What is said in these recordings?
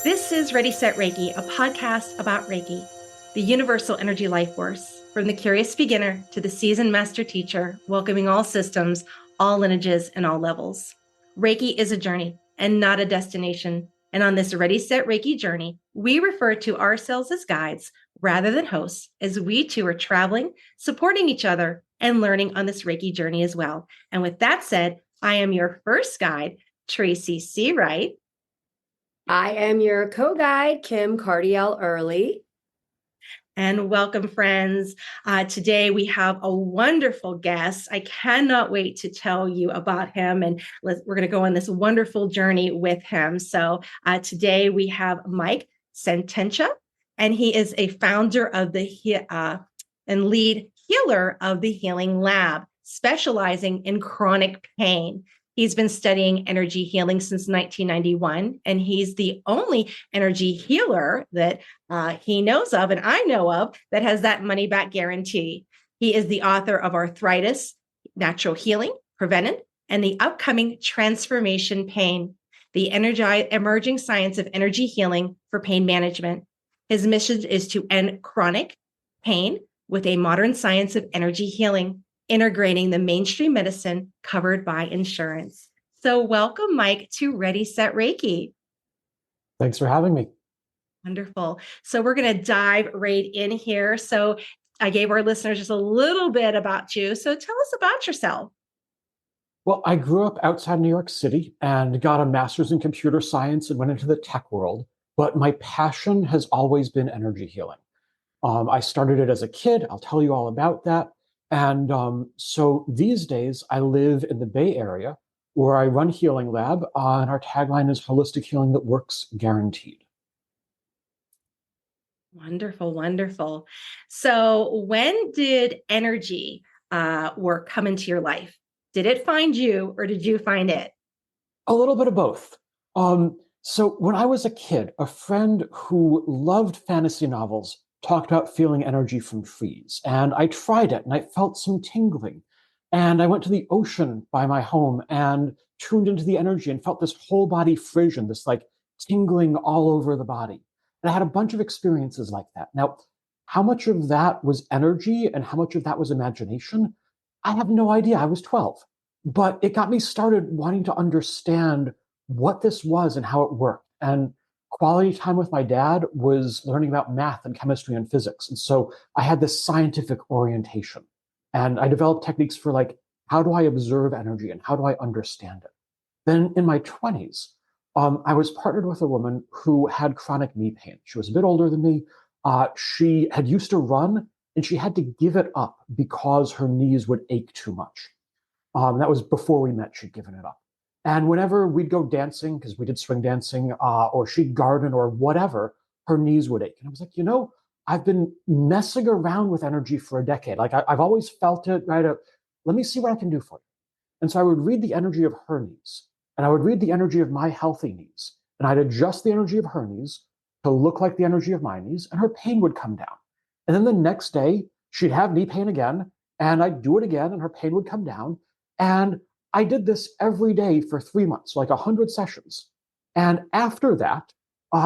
This is Ready, Set, Reiki, a podcast about Reiki, the universal energy life force, from the curious beginner to the seasoned master teacher, welcoming all systems, all lineages, and all levels. Reiki is a journey and not a destination. And on this Ready, Set, Reiki journey, we refer to ourselves as guides rather than hosts, as we too are traveling, supporting each other, and learning on this Reiki journey as well. And with that said, I am your first guide, Tracy C. Wright. I am your co-guide, Kim Cardiel Early. And welcome, friends. Today we have a wonderful guest. I cannot wait to tell you about him, and we're going to go on this wonderful journey with him. So today we have Mike Sententia, and he is a founder of and lead healer of the Healing Lab, specializing in chronic pain. He's been studying energy healing since 1991, and he's the only energy healer that he knows of, and I know of, that has that money back guarantee. He is the author of Arthritis, Natural Healing, Prevented, and the upcoming Transformation Pain, the emerging science of energy healing for pain management. His mission is to end chronic pain with a modern science of energy healing, integrating the mainstream medicine covered by insurance. So welcome, Mike, to Ready, Set, Reiki. Thanks for having me. Wonderful. So we're going to dive right in here. So I gave our listeners just a little bit about you. So tell us about yourself. Well, I grew up outside New York City and got a master's in computer science and went into the tech world. But my passion has always been energy healing. I started it as a kid. I'll tell you all about that. And so these days, I live in the Bay Area where I run Healing Lab, and our tagline is holistic healing that works guaranteed. Wonderful, wonderful. So when did energy work come into your life? Did it find you or did you find it? A little bit of both. So when I was a kid, a friend who loved fantasy novels talked about feeling energy from trees. And I tried it and I felt some tingling. And I went to the ocean by my home and tuned into the energy and felt this whole body frisson, this like tingling all over the body. And I had a bunch of experiences like that. Now, how much of that was energy and how much of that was imagination? I have no idea. I was 12. But it got me started wanting to understand what this was and how it worked. And quality time with my dad was learning about math and chemistry and physics. And so I had this scientific orientation. And I developed techniques for like, how do I observe energy and how do I understand it? Then in my 20s, I was partnered with a woman who had chronic knee pain. She was a bit older than me. She had used to run and she had to give it up because her knees would ache too much. That was before we met, she'd given it up. And whenever we'd go dancing, because we did swing dancing, or she'd garden or whatever, her knees would ache. And I was like, I've been messing around with energy for a decade. Like I've always felt it, right? Let me see what I can do for you. And so I would read the energy of her knees, and I would read the energy of my healthy knees, and I'd adjust the energy of her knees to look like the energy of my knees, and her pain would come down. And then the next day, she'd have knee pain again, and I'd do it again, and her pain would come down. And I did this every day for 3 months, like 100 sessions. And after that,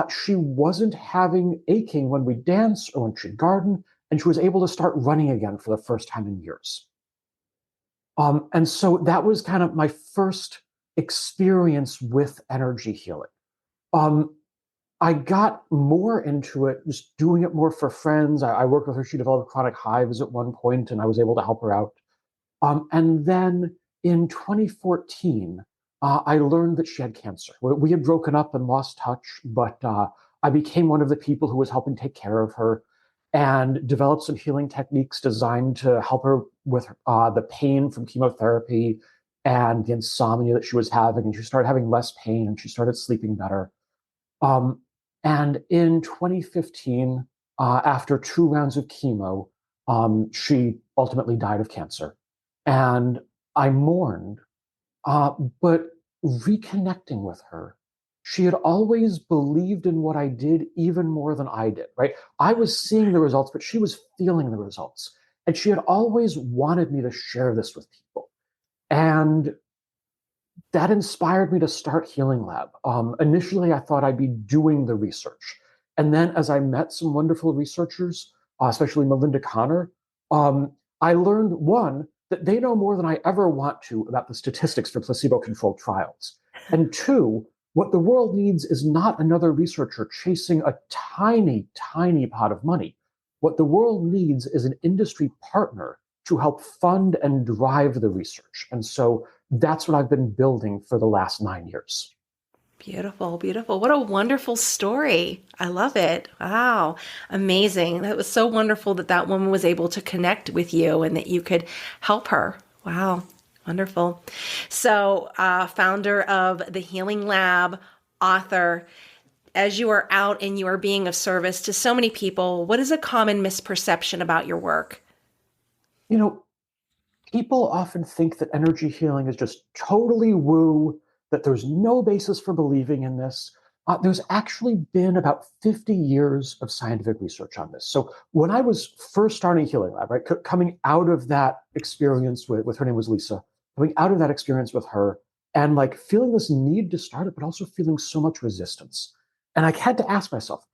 she wasn't having aching when we dance or when she'd garden, and she was able to start running again for the first time in years. And so that was kind of my first experience with energy healing. I got more into it, just doing it more for friends. I worked with her. She developed chronic hives at one point, and I was able to help her out. And then in 2014, I learned that she had cancer. We had broken up and lost touch, but I became one of the people who was helping take care of her and developed some healing techniques designed to help her with the pain from chemotherapy and the insomnia that she was having. And she started having less pain and she started sleeping better. And in 2015, after 2 rounds of chemo, she ultimately died of cancer. And I mourned, but reconnecting with her, she had always believed in what I did even more than I did, right? I was seeing the results, but she was feeling the results. And she had always wanted me to share this with people. And that inspired me to start Healing Lab. Initially, I thought I'd be doing the research. And then as I met some wonderful researchers, especially Melinda Connor, I learned one, that they know more than I ever want to about the statistics for placebo-controlled trials. And two, what the world needs is not another researcher chasing a tiny, tiny pot of money. What the world needs is an industry partner to help fund and drive the research. And so that's what I've been building for the last 9 years. Beautiful, beautiful. What a wonderful story. I love it. Wow. Amazing. That was so wonderful that that woman was able to connect with you and that you could help her. Wow. Wonderful. So, founder of the Healing Lab, author, as you are out and you are being of service to so many people, what is a common misperception about your work? You know, people often think that energy healing is just totally woo, that there's no basis for believing in this. There's actually been about 50 years of scientific research on this. So when I was first starting Healing Lab, right, coming out of that experience with her name was Lisa, coming out of that experience with her, and like feeling this need to start it, but also feeling so much resistance. And I had to ask myself,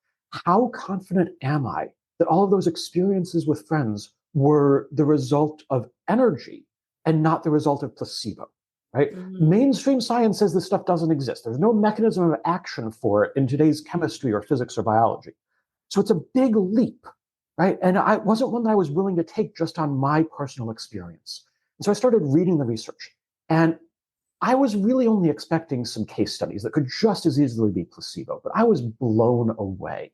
how confident am I that all of those experiences with friends were the result of energy and not the result of placebo, right? Mm, Mainstream science says this stuff doesn't exist. There's no mechanism of action for it in today's chemistry or physics or biology. So it's a big leap, right? And I wasn't one that I was willing to take just on my personal experience. And so I started reading the research. And I was really only expecting some case studies that could just as easily be placebo, but I was blown away.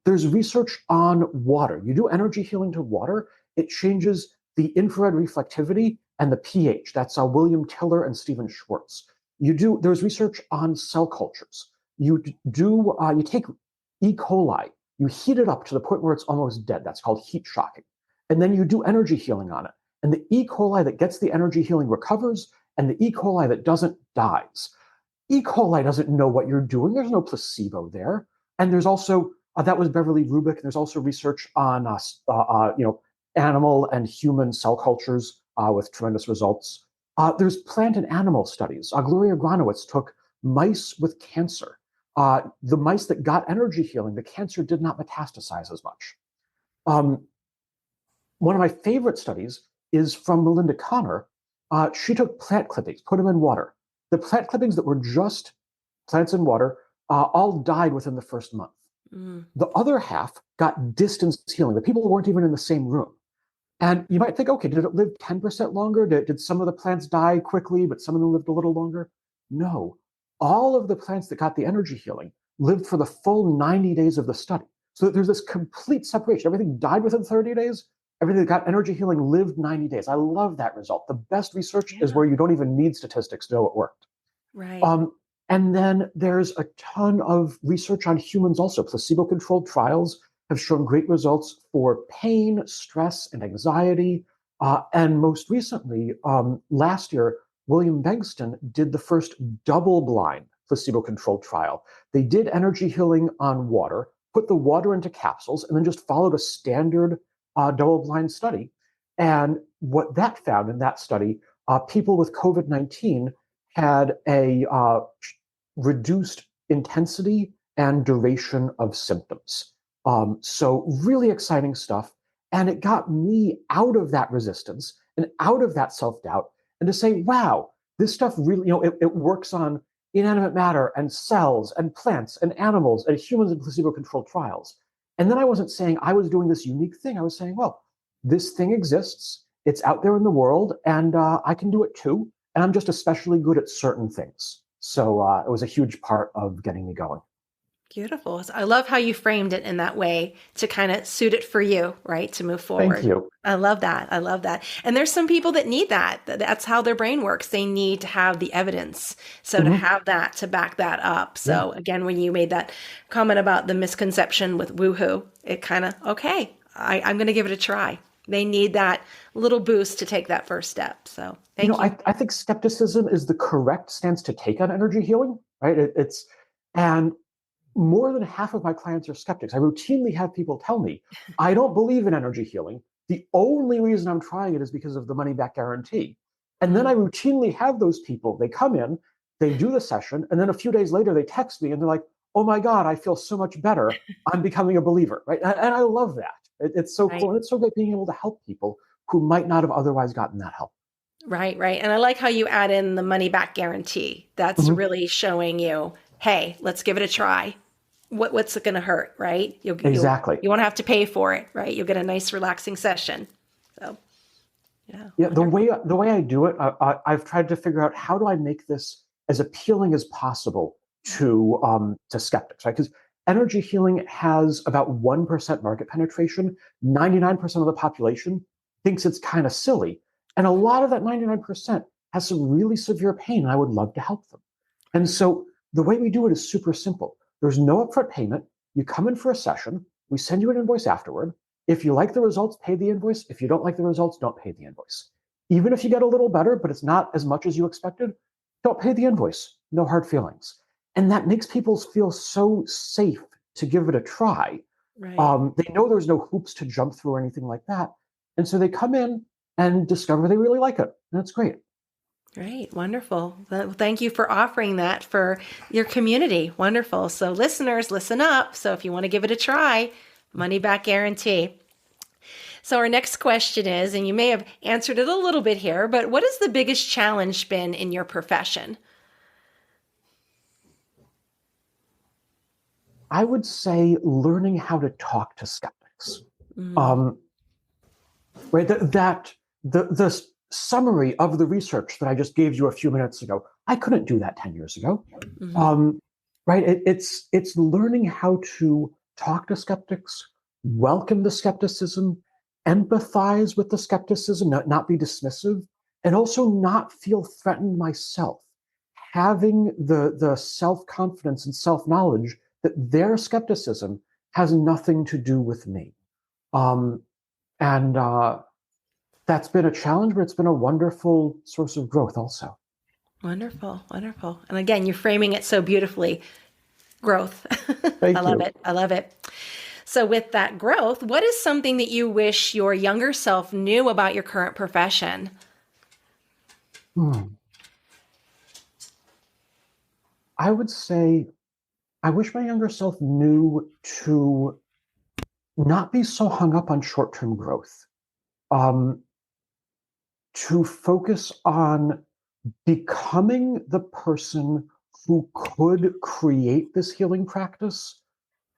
There's research on water. You do energy healing to water, it changes the infrared reflectivity and the pH. That's William Tiller and Stephen Schwartz. There's research on cell cultures. You take E. coli, you heat it up to the point where it's almost dead. That's called heat shocking. And then you do energy healing on it. And the E. coli that gets the energy healing recovers, and the E. coli that doesn't dies. E. coli doesn't know what you're doing. There's no placebo there. And there's also that was Beverly Rubik. There's also research on animal and human cell cultures with tremendous results. There's plant and animal studies. Gloria Gronowitz took mice with cancer. The mice that got energy healing, the cancer did not metastasize as much. Um, One of my favorite studies is from Melinda Connor. She took plant clippings, put them in water. The plant clippings that were just plants in water all died within the first month. mm. The other half got distance healing. The people weren't even in the same room. And you might think, okay, did it live 10% longer? Did some of the plants die quickly, but some of them lived a little longer? No. All of the plants that got the energy healing lived for the full 90 days of the study. So there's this complete separation. Everything died within 30 days. Everything that got energy healing lived 90 days. I love that result. The best research is Yeah, where you don't even need statistics to know it worked. right. Um, and then there's a ton of research on humans also. Placebo-controlled trials have shown great results for pain, stress, and anxiety. And most recently, last year, William Bengston did the first double-blind placebo-controlled trial. They did energy healing on water, put the water into capsules, and then just followed a standard double-blind study. And what that found in that study, people with COVID-19 had a reduced intensity and duration of symptoms. So really exciting stuff. And it got me out of that resistance and out of that self-doubt and to say, wow, this stuff really, it works on inanimate matter and cells and plants and animals and humans in placebo-controlled trials. And then I wasn't saying I was doing this unique thing. I was saying, well, this thing exists. It's out there in the world, and I can do it too. And I'm just especially good at certain things. So it was a huge part of getting me going. Beautiful. So I love how you framed it in that way to kind of suit it for you, right? To move Thank forward. you. I love that. I love that. And there's some people that need that. That's how their brain works. They need to have the evidence. So to Hmm. have that, to back that up. Yeah. So again, when you made that comment about the misconception with woohoo, it kind of, okay, I'm going to give it a try. They need that little boost to take that first step. So thank you. I think skepticism is the correct stance to take on energy healing, right? And more than half of my clients are skeptics. I routinely have people tell me, I don't believe in energy healing. The only reason I'm trying it is because of the money back guarantee. And then I routinely have those people, they come in, they do the session, and then a few days later they text me and they're like, oh my God, I feel so much better. I'm becoming a believer, right? And I love that. It's so Right. cool. And it's so great being able to help people who might not have otherwise gotten that help. Right, right. And I like how you add in the money back guarantee. That's Mhm. really showing you, hey, let's give it a try. What's it going to hurt, right? Exactly. You won't have to pay for it, right? You'll get a nice relaxing session. So, yeah. Yeah, Wonderful. the way I do it, I've tried to figure out how do I make this as appealing as possible to skeptics, right? Because energy healing has about 1% market penetration. 99% of the population thinks it's kind of silly, and a lot of that 99% has some really severe pain, and I would love to help them. And Right. so the way we do it is super simple. There's no upfront payment. You come in for a session. We send you an invoice afterward. If you like the results, pay the invoice. If you don't like the results, don't pay the invoice. Even if you get a little better, but it's not as much as you expected, don't pay the invoice. No hard feelings. And that makes people feel so safe to give it a try. Right. They know there's no hoops to jump through or anything like that. And so they come in and discover they really like it. And that's great. Great. Wonderful. Well, thank you for offering that for your community. Wonderful. So listeners, listen up. So if you want to give it a try, money back guarantee. So our next question is, and you may have answered it a little bit here, but what has the biggest challenge been in your profession? I would say learning how to talk to skeptics. Mm, Um, right? The summary of the research that I just gave you a few minutes ago, I couldn't do that 10 years ago. mhm. Um, right? It's learning how to talk to skeptics, welcome the skepticism, empathize with the skepticism, not be dismissive, and also not feel threatened myself. Having the self confidence and self knowledge that their skepticism has nothing to do with me. Um, and That's been a challenge, but it's been a wonderful source of growth also. Wonderful. Wonderful. And again, you're framing it so beautifully. Growth. I Thank love you. it. I love it. So with that growth, what is something that you wish your younger self knew about your current profession? Hmm. I would say I wish my younger self knew to not be so hung up on short term growth, um, to focus on becoming the person who could create this healing practice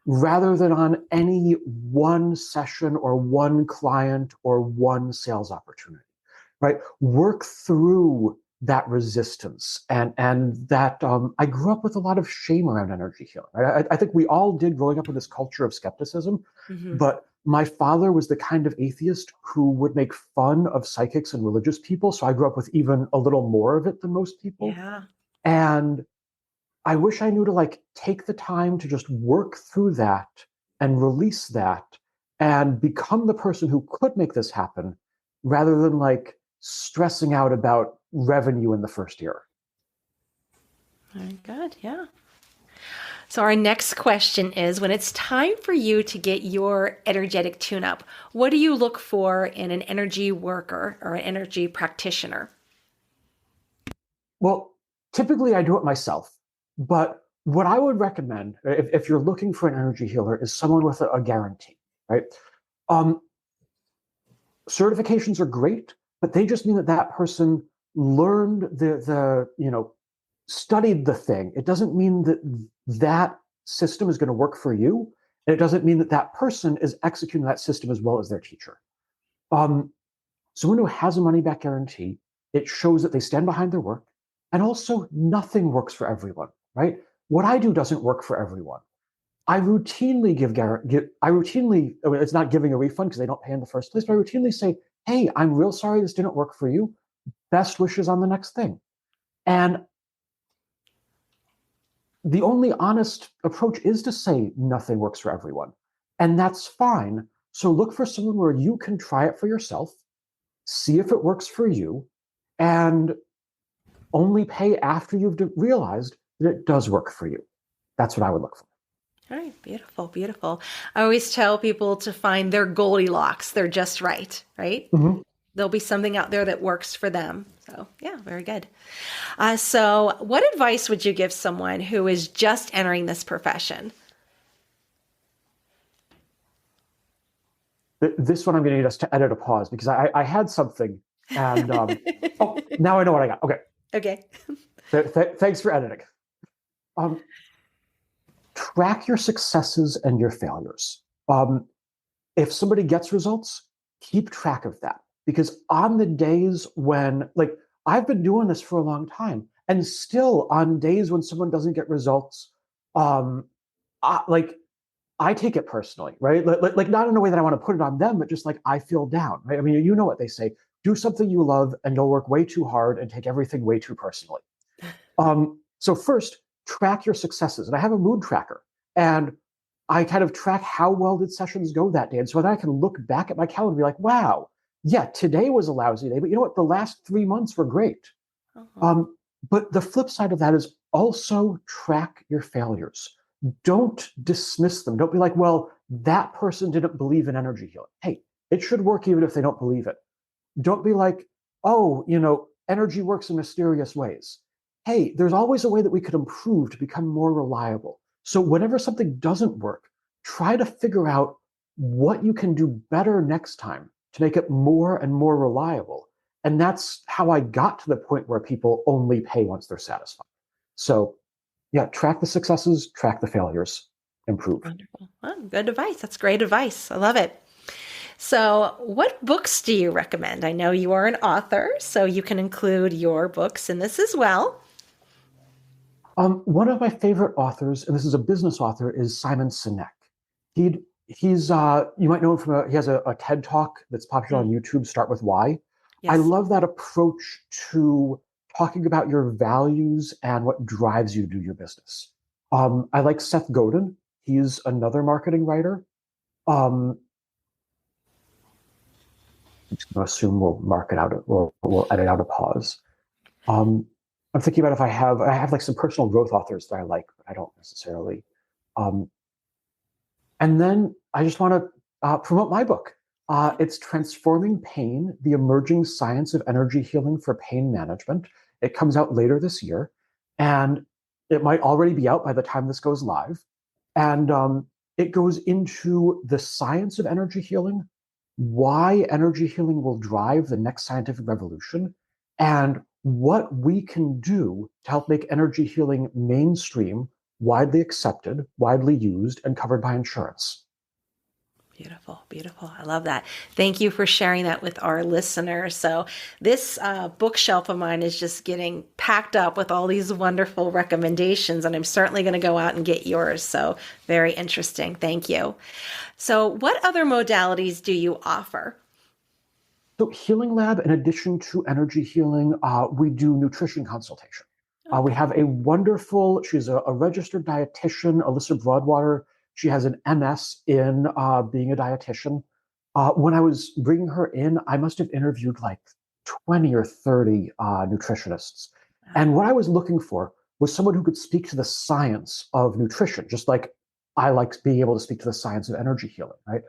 rather than on any one session or one client or one sales opportunity, right? Work through that resistance and that I grew up with a lot of shame around energy healing. Right? I think we all did growing up with this culture of skepticism, Mm-hmm. but my father was the kind of atheist who would make fun of psychics and religious people. So I grew up with even a little more of it than most people. Yeah. And I wish I knew to like take the time to just work through that and release that and become the person who could make this happen rather than like stressing out about revenue in the first year. Very good. Yeah. So our next question is, when it's time for you to get your energetic tune up, what do you look for in an energy worker or an energy practitioner? Well, typically I do it myself, but what I would recommend if you're looking for an energy healer is someone with a guarantee, right? Um, Certifications are great, but they just mean that that person learned studied the thing. It doesn't mean that that system is going to work for you. And it doesn't mean that that person is executing that system as well as their teacher. Um, Someone who has a money back guarantee, it shows that they stand behind their work. And also, nothing works for everyone, right? What I do doesn't work for everyone. I routinely it's not giving a refund because they don't pay in the first place, but I routinely say, hey, I'm real sorry this didn't work for you. Best wishes on the next thing. And the only honest approach is to say nothing works for everyone. And that's fine. So look for someone where you can try it for yourself, see if it works for you, and only pay after you've realized that it does work for you. That's what I would look for. All right. Beautiful. Beautiful. I always tell people to find their Goldilocks. They're just right. Right. Mhm. there'll be something out there that works for them. So yeah, very good. So what advice would you give someone who is just entering this profession? This one I'm going to need us to edit a pause because I had something and oh, now I know what I got. Okay. Okay. Thanks for editing. Um, Track your successes and your failures. If somebody gets results, keep track of that. Because on the days when, like, I've been doing this for a long time, and still on days when someone doesn't get results, um, like, I take it personally, right? Like, not in a way that I want to put it on them, but just like I feel down, right? I mean, you know what they say: do something you love, and you'll work way too hard and take everything way too personally. So first, track your successes. And I have a mood tracker. And I kind of track how well did sessions go that day. And so then I can look back at my calendar and be like, wow, yeah, today was a lousy day, but you know what? The last 3 months were great. Uh-huh. But the flip side of that is also track your failures. Don't dismiss them. Don't be like, well, that person didn't believe in energy healing. Hey, it should work even if they don't believe it. Don't be like, oh, energy works in mysterious ways. Hey, there's always a way that we could improve to become more reliable. So whenever something doesn't work, try to figure out what you can do better next time to make it more and more reliable. And that's how I got to the point where people only pay once they're satisfied. So yeah, track the successes, track the failures, improve. Wonderful. Oh, good advice. That's great advice. I love it. So, what books do you recommend? I know you are an author, so you can include your books in this as well. One of my favorite authors, and this is a business author, is Simon Sinek. He's you might know him from he has a TED talk that's popular on YouTube. Start with why. I Yes. love that approach to talking about your values and what drives you to do your business. I like Seth Godin. He's another marketing writer. I'm just going to assume we'll mark it out, or we'll edit out a pause. Um, I'm thinking about if I have like some personal growth authors that I like, but I don't necessarily. Um, and then I just want to promote my book. It's Transforming Pain: The Emerging Science of Energy Healing for Pain Management. It comes out later this year, and it might already be out by the time this goes live. And it goes into the science of energy healing, why energy healing will drive the next scientific revolution, and what we can do to help make energy healing mainstream, widely accepted, widely used, and covered by insurance. Beautiful, beautiful. I love that. Thank you for sharing that with our listeners. So, this bookshelf of mine is just getting packed up with all these wonderful recommendations, and I'm certainly going to go out and get yours. So, very interesting. Thank you. So, what other modalities do you offer? So, Healing Lab, in addition to energy healing, we do nutrition consultation. We Okay. have a wonderful, she's a registered dietitian, Alyssa Broadwater. She has an MS in being a dietitian. When I was bringing her in, I must have interviewed like 20 or 30 nutritionists. Wow. And what I was looking for was someone who could speak to the science of nutrition, just like I like being able to speak to the science of energy healing, right?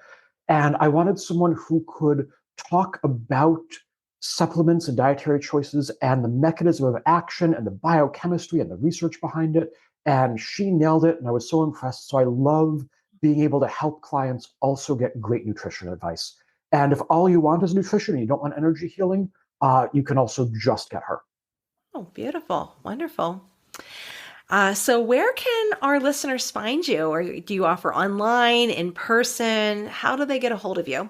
And I wanted someone who could talk about supplements and dietary choices and the mechanism of action and the biochemistry and the research behind it. And she nailed it. And I was so impressed. So I love being able to help clients also get great nutrition advice. And if all you want is nutrition and you don't want energy healing, you can also just get her. Oh, beautiful. Wonderful. So, where can our listeners find you? Or do you offer online, in person? How do they get a hold of you?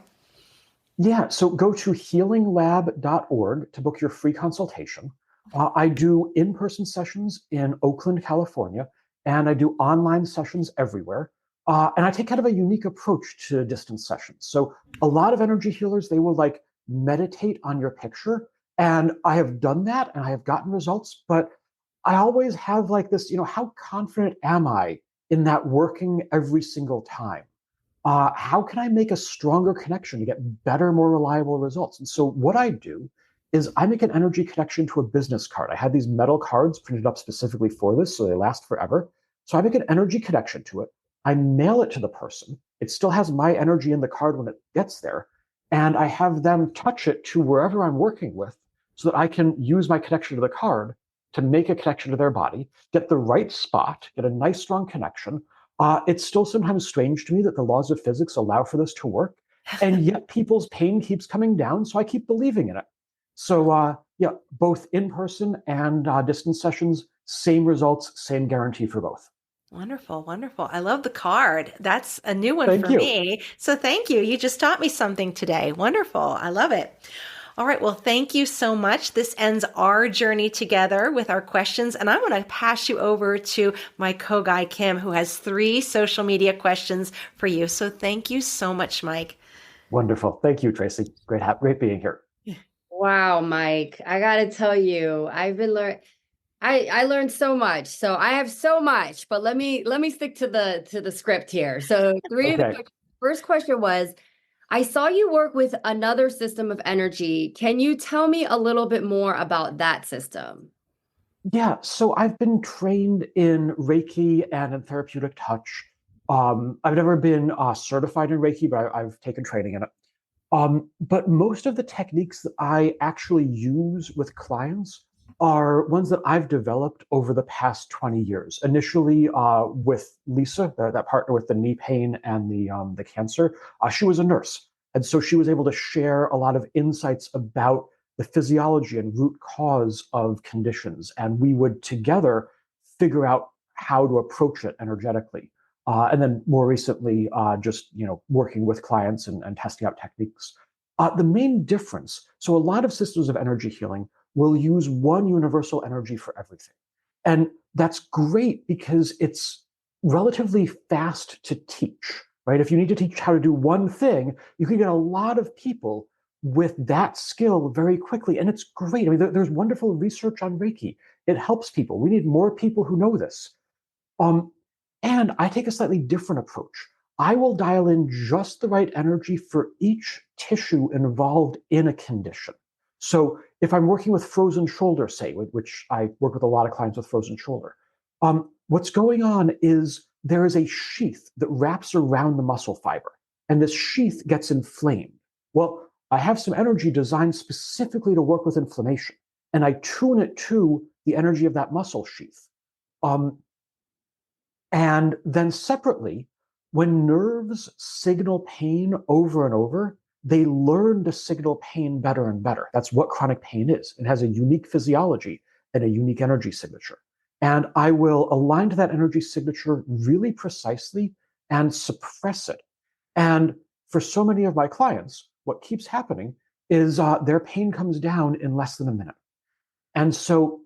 Yeah, so go to healinglab.org to book your free consultation. I do in person sessions in Oakland, California, and I do online sessions everywhere. And I take kind of a unique approach to distance sessions. So, a lot of energy healers, they will like meditate on your picture. And I have done that and I have gotten results, but I always have like this, how confident am I in that working every single time? How can I make a stronger connection to get better, more reliable results? And so what I do is I make an energy connection to a business card. I had these metal cards printed up specifically for this, so they last forever. So I make an energy connection to it. I mail it to the person. It still has my energy in the card when it gets there. and I have them touch it to wherever I'm working with so that I can use my connection to the card to make a connection to their body, get the right spot, get a nice strong connection. It's still sometimes strange to me that the laws of physics allow for this to work, and yet people's pain keeps coming down, so I keep believing in it. So yeah, both in person and distance sessions, same results, same guarantee for both. Wonderful, wonderful. I love the card. That's a new one Thank for you. me. So thank you. You just taught me something today. Wonderful. I love it. All right. Well, thank you so much. This ends our journey together with our questions. And I want to pass you over to my co-guy, Kim, who has 3 social media questions for you. So thank you so much, Mike. Wonderful. Thank you, Tracy. Great being here. Wow, Mike, I gotta tell you, I've been learning. I learned so much. So I have so much, but let me stick to the script here. So three of the Okay. first question was, I saw you work with another system of energy. Can you tell me a little bit more about that system? Yeah, so I've been trained in Reiki and in therapeutic touch. I've never been certified in Reiki, but I've taken training in it. But most of the techniques that I actually use with clients are ones that I've developed over the past 20 years. Initially, with Lisa, that partner with the knee pain and the cancer, she was a nurse, and so she was able to share a lot of insights about the physiology and root cause of conditions, and we would together figure out how to approach it energetically. And then more recently, just working with clients and testing out techniques. The main difference, so a lot of systems of energy healing will use one universal energy for everything. And that's great because it's relatively fast to teach, right? If you need to teach how to do one thing, you can get a lot of people with that skill very quickly. And it's great. I mean, there's wonderful research on Reiki. It helps people. We need more people who know this. Um, and I take a slightly different approach. I will dial in just the right energy for each tissue involved in a condition. So if I'm working with frozen shoulder, say, which I work with a lot of clients with frozen shoulder, what's going on is there is a sheath that wraps around the muscle fiber, and this sheath gets inflamed. Well, I have some energy designed specifically to work with inflammation, and I tune it to the energy of that muscle sheath. Um, and then separately, when nerves signal pain over and over, they learn to signal pain better and better. That's what chronic pain is. It has a unique physiology and a unique energy signature. And I will align to that energy signature really precisely and suppress it. And for so many of my clients, what keeps happening is their pain comes down in less than a minute. And so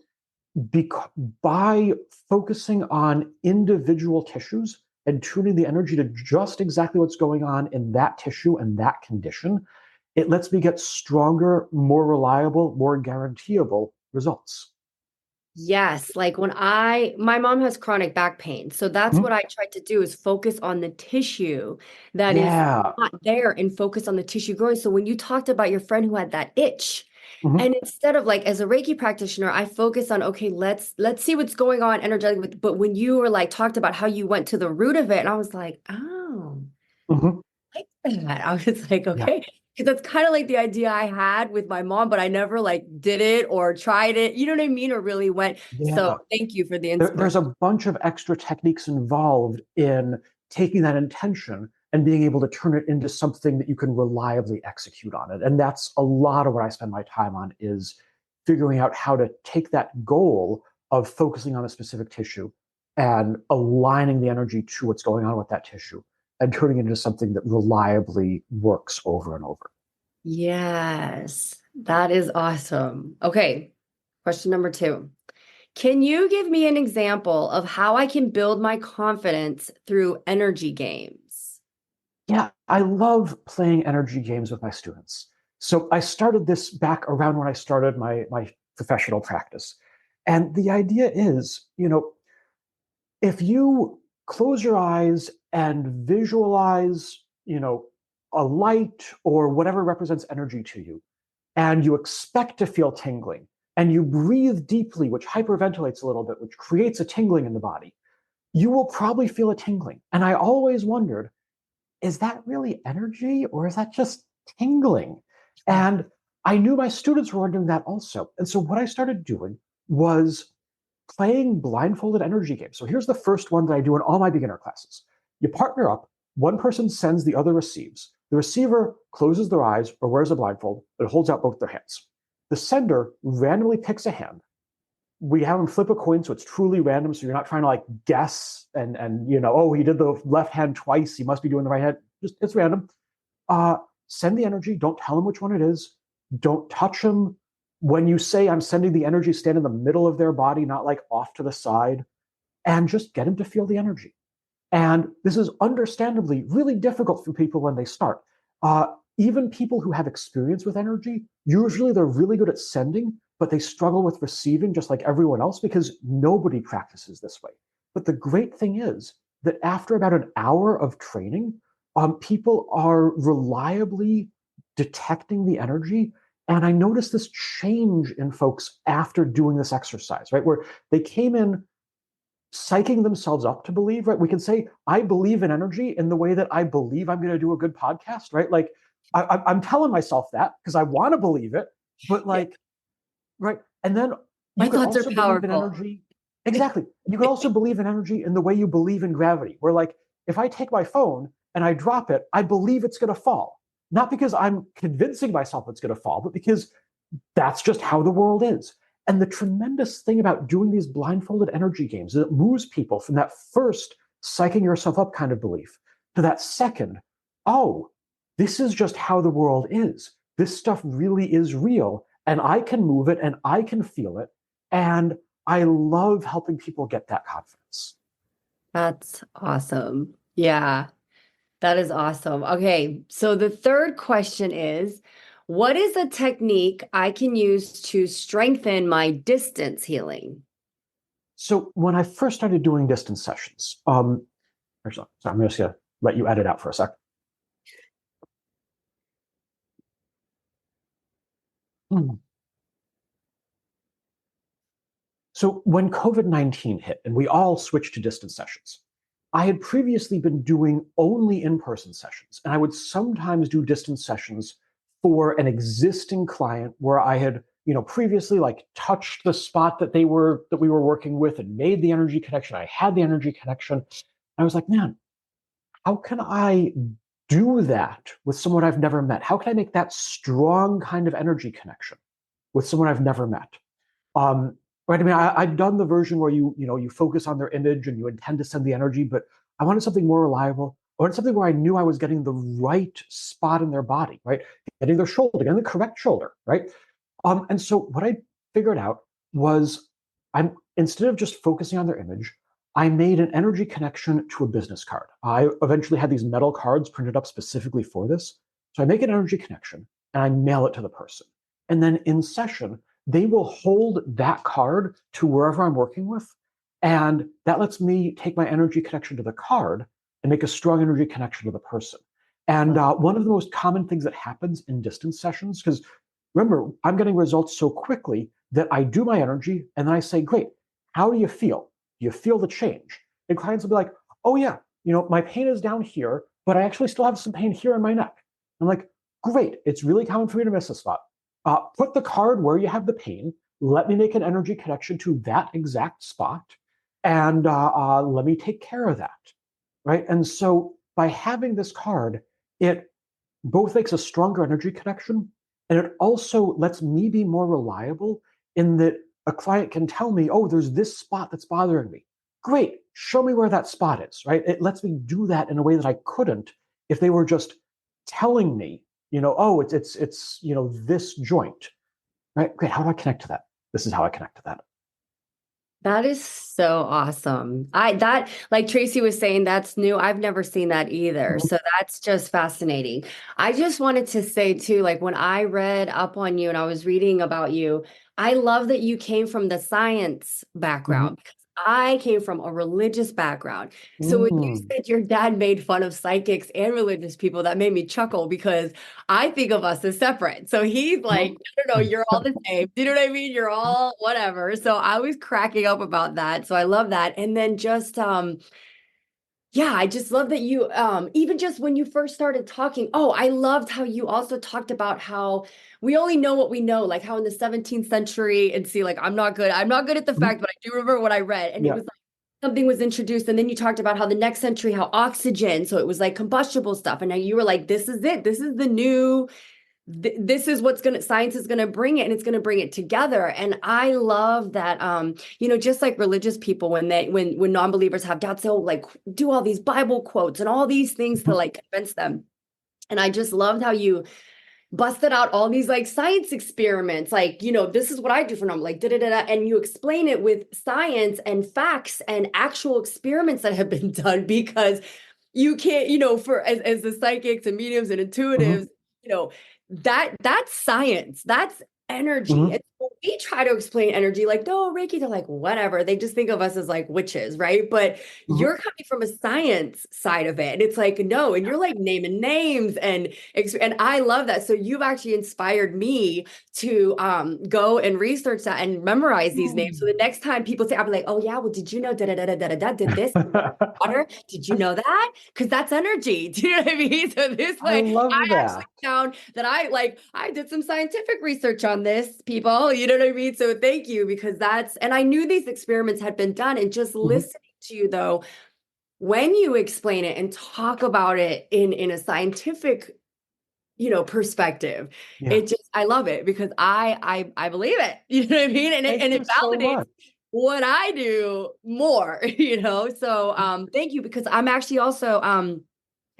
by focusing on individual tissues and tuning the energy to just exactly what's going on in that tissue and that condition, it lets me get stronger, more reliable, more guaranteeable results. Yes, like my mom has chronic back pain. So that's Mhm. what I tried to do is focus on the tissue that is Yeah. not there and focus on the tissue growing. So when you talked about your friend who had that itch, Mhm. and instead of like as a Reiki practitioner, I focus on, okay, let's see what's going on energetically with, but when you were like talked about how you went to the root of it, and I was like, oh, Mhm. like that. I was like, Yeah. okay. Because that's kind of like the idea I had with my mom, but I never like did it or tried it. You know what I mean? Or really went. So Yeah. thank you for the There's inspiration. a bunch of extra techniques involved in taking that intention and being able to turn it into something that you can reliably execute on it. And that's a lot of what I spend my time on is figuring out how to take that goal of focusing on a specific tissue and aligning the energy to what's going on with that tissue and turning it into something that reliably works over and over. Yes, that is awesome. Okay. Question number 2. Can you give me an example of how I can build my confidence through energy games? Yeah, I love playing energy games with my students. So I started this back around when I started my professional practice. And the idea is, if you close your eyes and visualize, a light or whatever represents energy to you, and you expect to feel tingling, and you breathe deeply, which hyperventilates a little bit, which creates a tingling in the body, you will probably feel a tingling. And I always wondered, is that really energy or is that just tingling. And I knew my students were doing that also. And so what I started doing was playing blindfolded energy games. So here's the first one that I do in all my beginner classes. You partner up, one person sends, the other receives. The receiver closes their eyes or wears a blindfold, but holds out both their hands. The sender randomly picks a hand. We have them flip a coin, so it's truly random. So you're not trying to like guess and oh, he did the left hand twice, he must be doing the right hand. Just it's random. Send the energy. Don't tell him which one it is. Don't touch him. When you say I'm sending the energy, stand in the middle of their body, not like off to the side, and just get him to feel the energy. And this is understandably really difficult for people when they start. Even people who have experience with energy, usually they're really good at sending, but they struggle with receiving just like everyone else because nobody practices this way. But the great thing is that after about an hour of training, people are reliably detecting the energy. And I noticed this change in folks after doing this exercise, right? Where they came in psyching themselves up to believe, right? We can say, I believe in energy in the way that I believe I'm going to do a good podcast, right? Like I'm telling myself that because I want to believe it, but like, right. And then My you can thoughts are also believe in powerful. energy. Exactly. You can also believe in energy in the way you believe in gravity, where like, if I take my phone and I drop it, I believe it's going to fall. Not because I'm convincing myself it's going to fall, but because that's just how the world is. And the tremendous thing about doing these blindfolded energy games is it moves people from that first psyching yourself up kind of belief to that second, oh, this is just how the world is. This stuff really is real, and I can move it and I can feel it. And I love helping people get that confidence. That's awesome. Yeah, that is awesome. Okay, so the third question is, what is a technique I can use to strengthen my distance healing? So when I first started doing distance sessions, actually, so I'm just gonna let you edit out for a sec. So when COVID-19 hit and we all switched to distance sessions, I had previously been doing only in-person sessions, and I would sometimes do distance sessions for an existing client where I had, previously like touched the spot that we were working with and made the energy connection. I had the energy connection. I was like, man, how can I do that with someone I've never met? How can I make that strong kind of energy connection with someone I've never met? Um, right. I mean, I've done the version where you focus on their image and you intend to send the energy, but I wanted something more reliable. I wanted something where I knew I was getting the right spot in their body, right? Getting their shoulder, getting the correct shoulder, right? And so what I figured out was instead of just focusing on their image, I made an energy connection to a business card. I eventually had these metal cards printed up specifically for this. So I make an energy connection and I mail it to the person. And then in session, they will hold that card to wherever I'm working with. And that lets me take my energy connection to the card and make a strong energy connection to the person. And one of the most common things that happens in distance sessions, because remember, I'm getting results so quickly that I do my energy and then I say, great, how do you feel? Do you feel the change? And clients will be like, oh yeah, my pain is down here, but I actually still have some pain here in my neck. I'm like, great, it's really common for me to miss a spot. Put the card where you have the pain. Let me make an energy connection to that exact spot, and let me take care of that, right? And so by having this card, it both makes a stronger energy connection, and it also lets me be more reliable in that a client can tell me, oh, there's this spot that's bothering me. Great, show me where that spot is, right? It lets me do that in a way that I couldn't if they were just telling me, oh, it's this joint, right? Great, how do I connect to that? This is how I connect to that. That is so awesome. Like Tracy was saying, that's new. I've never seen that either. Mhm. So that's just fascinating. I just wanted to say too, like when I read up on you and I was reading about you, I love that you came from the science Mhm. background because I came from a religious background. So when you Mm. said your dad made fun of psychics and religious people, that made me chuckle because I think of us as separate. So he's like, Nope. no, you're all the same. Do you know what I mean? You're all whatever. So I was cracking up about that. So I love that. And then just Yeah, I just love that you, even just when you first started talking, I loved how you also talked about how we only know what we know, like how in the 17th century, and see, like, I'm not good at the Mhm. fact, but I do remember what I read. And it Yeah. was like something was introduced. And then you talked about how the next century, how oxygen, so it was like combustible stuff. And now you were like, this is it. This is the new this is what's going to science is going to bring it, and it's going to bring it together. And I love that, just like religious people, when non-believers have doubts, they'll like do all these Bible quotes and all these things to Mhm. like convince them. And I just loved how you busted out all these like science experiments, like, this is what I do for them, like da da da, and you explain it with science and facts and actual experiments that have been done, because you can't, for as the psychics and mediums and intuitives, Mhm. you know, that's science, that's energy. Mhm. And so we try to explain energy like, no, Reiki, they're like, whatever. They just think of us as like witches, right? But Mhm. you're coming from a science side of it. And it's like, no, and you're like naming names and I love that. So you've actually inspired me to go and research that and memorize these names. So the next time people say, I'll be like, oh yeah, well, did you know da da da da da da did this? Water. Did you know that? Because that's energy. Do you know what I mean? So this I way, love I actually that. found that I did some scientific research on this, people. You know what I mean? So thank you, because and I knew these experiments had been done, and just Mhm. listening to you though, when you explain it and talk about it in a scientific perspective, Yeah. it just, I love it, because I believe it. You know what I mean? And it, Thank and it you so validates much. what I do more, so thank you, because I'm actually also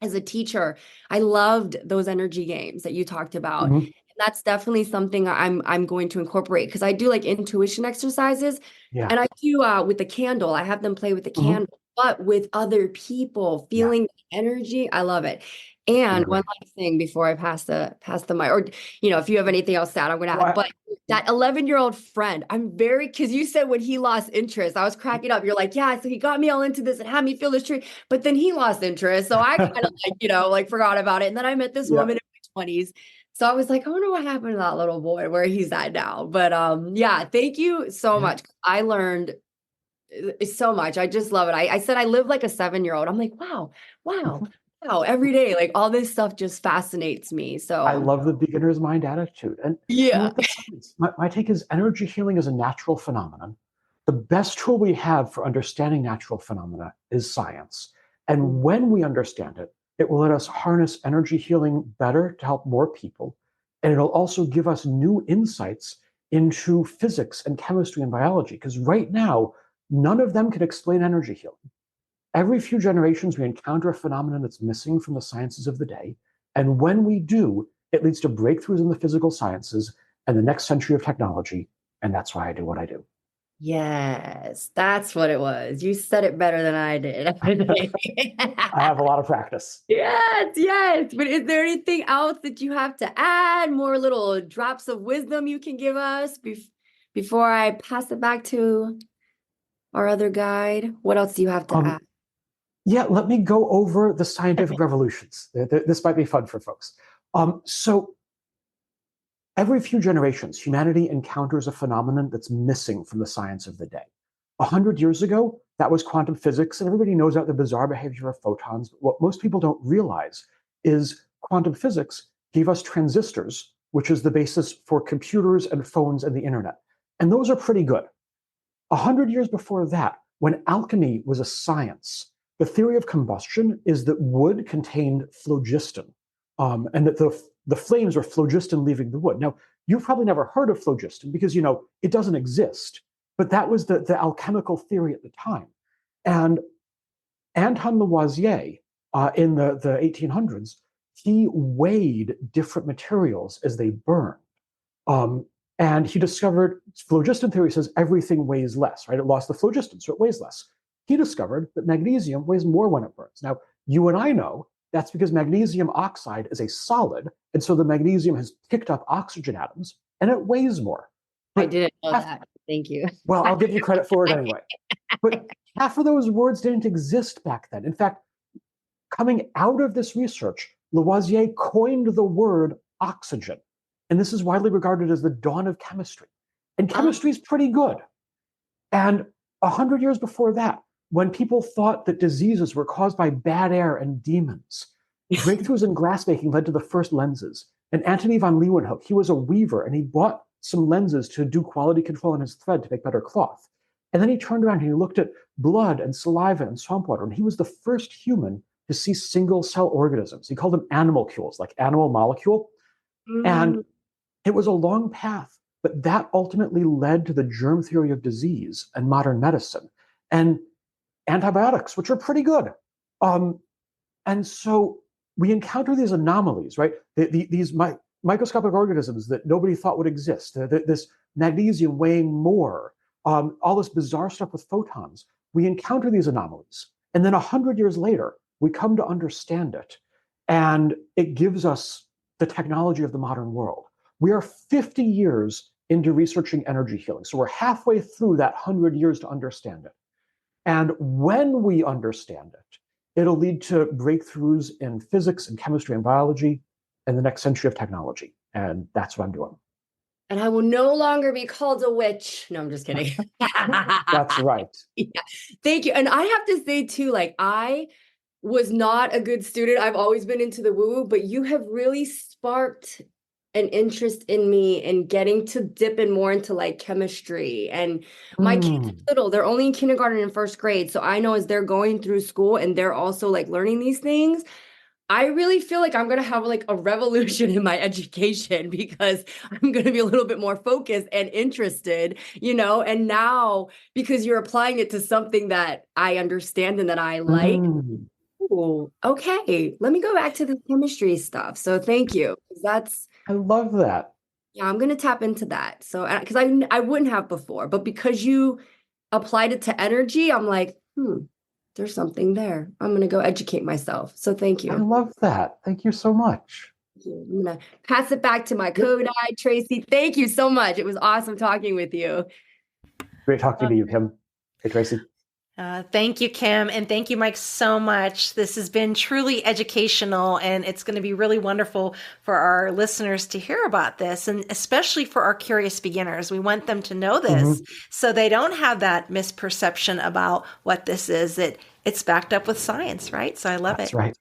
as a teacher, I loved those energy games that you talked about. Mhm. And that's definitely something I'm going to incorporate, because I do like intuition exercises, Yeah. and I do with the candle. I have them play with the Mhm. candle, but with other people, Yeah. feeling the energy. I love it. I And one agree. last thing before I pass the mic, or if you have anything else to add, I'm going to Well, add. But that 11-year-old friend, because you said when he lost interest, I was cracking up. You're like, yeah, so he got me all into this and had me feel this tree, but then he lost interest. So I kind of like forgot about it. And then I met this yeah. woman in my 20s. So I was like, I wonder what happened to that little boy, where he's at now. But yeah, thank you so Yeah. much. I learned so much. I just love it. I said I live like a 7-year-old. I'm like, wow, Mhm. wow. Every day, like all this stuff just fascinates me. I So love the beginner's mind attitude. And yeah. with the science, my take is energy healing is a natural phenomenon. The best tool we have for understanding natural phenomena is science. And when we understand it, it will let us harness energy healing better to help more people. And it'll also give us new insights into physics and chemistry and biology, because right now, none of them can explain energy healing. Every few generations, we encounter a phenomenon that's missing from the sciences of the day. And when we do, it leads to breakthroughs in the physical sciences and the next century of technology. And that's why I do what I do. Yes, that's what it was. You said it better than I did. I have a lot of practice. Yes, yes. But is there anything else that you have to add? More little drops of wisdom you can give us before I pass it back to our other guide? What else do you have to Um, add? yeah, let me go over the scientific revolutions. This might be fun for folks. So every few generations, humanity encounters a phenomenon that's missing from the science of the day. 100 years ago, that was quantum physics, and everybody knows about the bizarre behavior of photons. But what most people don't realize is quantum physics gave us transistors, which is the basis for computers and phones and the internet. And those are pretty good. 100 years before that, when alchemy was a science, the theory of combustion is that wood contained phlogiston, and that the flames were phlogiston leaving the wood. Now, you've probably never heard of phlogiston because it doesn't exist, but that was the alchemical theory at the time. And Anton Lavoisier, in the 1800s, he weighed different materials as they burned. Um, and he discovered phlogiston theory says everything weighs less, right? It lost the phlogiston, so it weighs less. He discovered that magnesium weighs more when it burns. Now, you and I know that's because magnesium oxide is a solid, and so the magnesium has picked up oxygen atoms and it weighs more. I But didn't know half, that. Thank you. well, I'll give you credit for it anyway. But half of those words didn't exist back then. In fact, coming out of this research, Lavoisier coined the word oxygen. And this is widely regarded as the dawn of chemistry. And Oh, chemistry is pretty good. And 100 years before that, when people thought that diseases were caused by bad air and demons. Breakthroughs in glassmaking led to the first lenses. And Antony von Leeuwenhoek, he was a weaver, and he bought some lenses to do quality control on his thread to make better cloth. And then he turned around and he looked at blood and saliva and swamp water, and he was the first human to see single cell organisms. He called them animalcules, like animal molecule. And it was a long path, but that ultimately led to the germ theory of disease and modern medicine and antibiotics, which are pretty good. And so we encounter these anomalies, right? These microscopic organisms that nobody thought would exist, this magnesium weighing more, all this bizarre stuff with photons. We encounter these anomalies. And then 100 years later, we come to understand it. And it gives us the technology of the modern world. We are 50 years into researching energy healing. So we're halfway through that 100 years to understand it. And when we understand it, it'll lead to breakthroughs in physics and chemistry and biology in the next century of technology. And that's what I'm doing. And I will no longer be called a witch. No, I'm just kidding. That's right. Yeah. Thank you. And I have to say too, like, I was not a good student. I've always been into the woo-woo, but you have really sparked an interest in me in getting to dip in more into like chemistry. And my kids are little, they're only in kindergarten and first grade. So I know as they're going through school and they're also like learning these things, I really feel like I'm going to have like a revolution in my education because I'm going to be a little bit more focused and interested, you know, and now because you're applying it to something that I understand and that I like. Oh, okay. Let me go back to the chemistry stuff. So thank you. I love that. Yeah, I'm going to tap into that. So, because I wouldn't have before, but because you applied it to energy, I'm like, there's something there. I'm going to go educate myself. So thank you. I love that. Thank you so much. I'm going to pass it back to my co-guide, Tracy. Thank you so much. It was awesome talking with you. Great talking to you, Kim. Hey, Tracy. Thank you, Kim. And thank you, Mike, so much. This has been truly educational, and it's going to be really wonderful for our listeners to hear about this, and especially for our curious beginners. We want them to know this so they don't have that misperception about what this is. It's backed up with science, right? So I love it. That's right.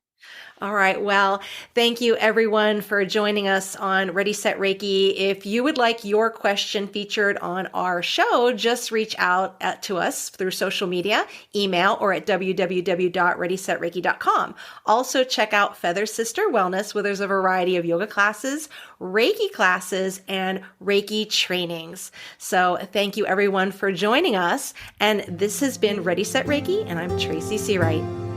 All right. Well, thank you everyone for joining us on Ready, Set, Reiki. If you would like your question featured on our show, just reach out to us through social media, email, or at www.readysetreiki.com. Also check out Feather Sister Wellness, where there's a variety of yoga classes, Reiki classes, and Reiki trainings. So thank you everyone for joining us. And this has been Ready, Set, Reiki, and I'm Tracy Seawright.